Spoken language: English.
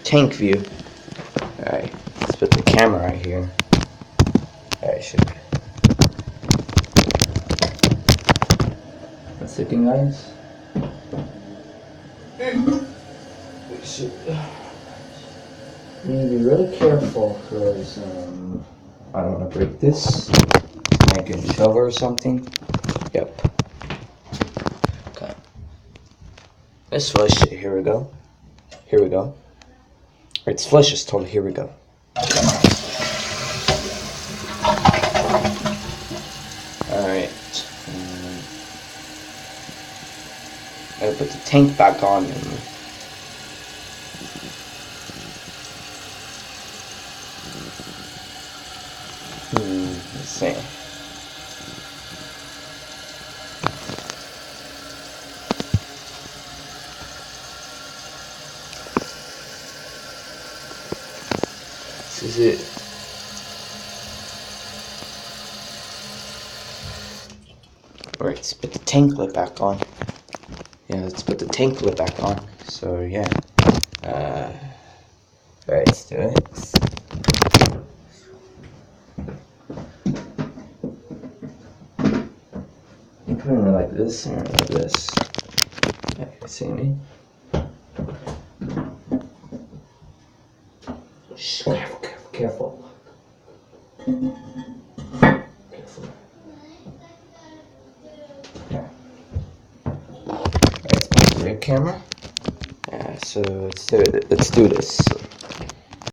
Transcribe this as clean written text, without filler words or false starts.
tank view. Alright, let's put the camera right here. Alright, should. One second, guys. We should. We need to be really careful because I don't want to break this. Make a shovel or something. Yep. Okay. Let's flush it. Here we go. Here we go. It's flush is total. Here we go. Alright. Gotta put the tank back on. Let's see. This is it. Alright, let's put the tank lid back on. Yeah, let's put the tank lid back on. So, yeah. Alright, let's do it. You put it like this or like this. Yeah, you see me? Shh, careful. Careful. Yeah. Alright, let's put the rear camera. Yeah, so let's do this.